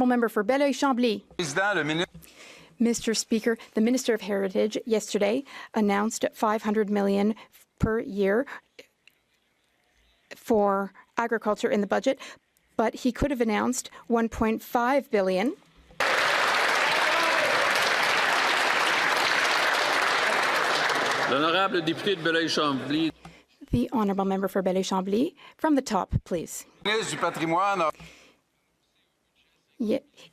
honourable member for Belleuil-Chambly. Mr. Speaker, the Minister of Heritage yesterday announced $500 million per year for agriculture in the budget, but he could have announced $1.5 billion. L'honorable député de Belleuil-Chambly. The honourable member for Belleuil-Chambly. From the top, please.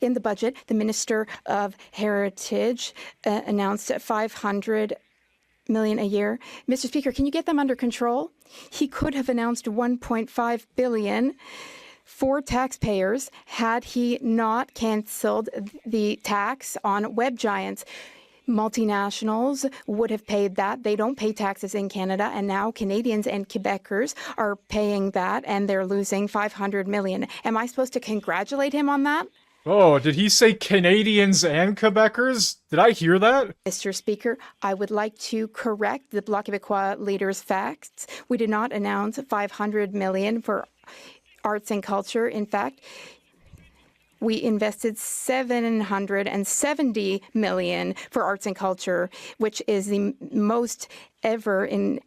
In the budget, the Minister of Heritage announced $500 million a year. Mr. Speaker, can you get them under control? He could have announced $1.5 billion for taxpayers had he not cancelled the tax on web giants. Multinationals would have paid that. They don't pay taxes in Canada, and now Canadians and Quebecers are paying that, and they're losing $500 million. Am I supposed to congratulate him on that? Oh, did he say Canadians and Quebecers? Did I hear that? Mr. Speaker, I would like to correct the Bloc Québécois leader's facts. We did not announce $500 million for arts and culture. In fact, we invested $770 million for arts and culture, which is the most ever in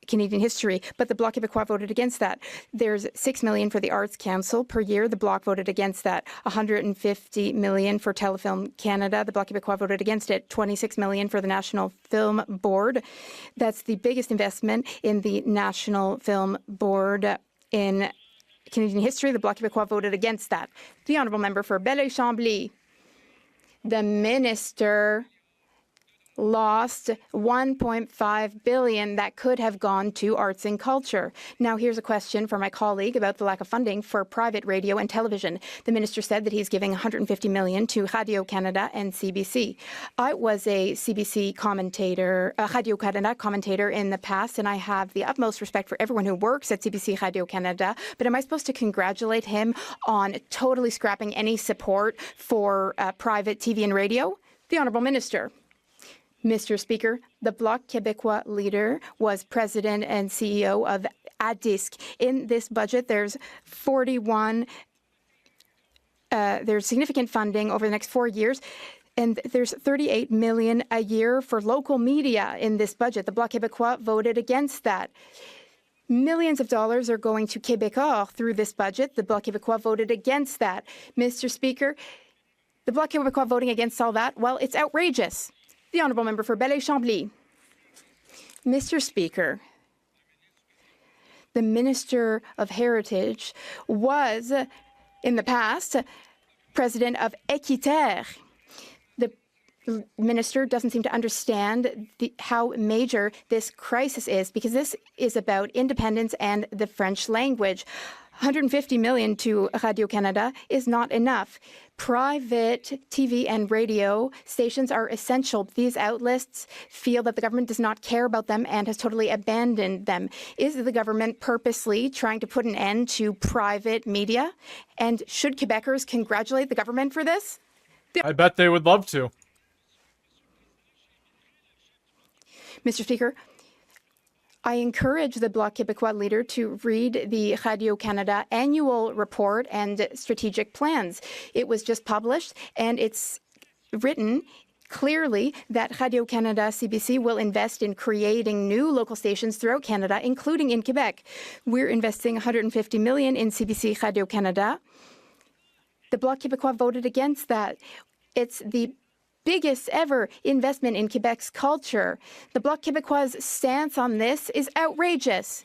Canadian history, but the Bloc Québécois voted against that. There's $6 million for the Arts Council per year. The Bloc voted against that. $150 million for Telefilm Canada. The Bloc Québécois voted against it. $26 million for the National Film Board. That's the biggest investment in the National Film Board in Canadian history. The Bloc Québécois voted against that. The honourable member for Belleuil-Chambly. The minister lost $1.5 billion that could have gone to arts and culture. Now, here's a question for my colleague about the lack of funding for private radio and television. The minister said that he's giving $150 million to Radio-Canada and CBC. I was a CBC commentator, a Radio-Canada commentator in the past, and I have the utmost respect for everyone who works at CBC Radio-Canada, but am I supposed to congratulate him on totally scrapping any support for private TV and radio? The Honourable Minister. Mr. Speaker, the Bloc Québécois leader was president and CEO of ADISC. In this budget, there's there's significant funding over the next 4 years, and there's $38 million a year for local media in this budget. The Bloc Québécois voted against that. Millions of dollars are going to Québécois through this budget. The Bloc Québécois voted against that. Mr. Speaker, the Bloc Québécois voting against all that, well, it's outrageous. The honourable member for Belleuil-Chambly. Mr. Speaker, the Minister of Heritage was, in the past, president of Équiterre. The minister doesn't seem to understand how major this crisis is, because this is about independence and the French language. $150 million to Radio-Canada is not enough. Private TV and radio stations are essential. These outlets feel that the government does not care about them and has totally abandoned them. Is the government purposely trying to put an end to private media? And should Quebecers congratulate the government for this? I bet they would love to. Mr. Speaker, I encourage the Bloc Québécois leader to read the Radio-Canada annual report and strategic plans. It was just published, and it's written clearly that Radio-Canada CBC will invest in creating new local stations throughout Canada, including in Quebec. We're investing $150 million in CBC Radio-Canada. The Bloc Québécois voted against that. It's the biggest ever investment in Quebec's culture. The Bloc Québécois' stance on this is outrageous.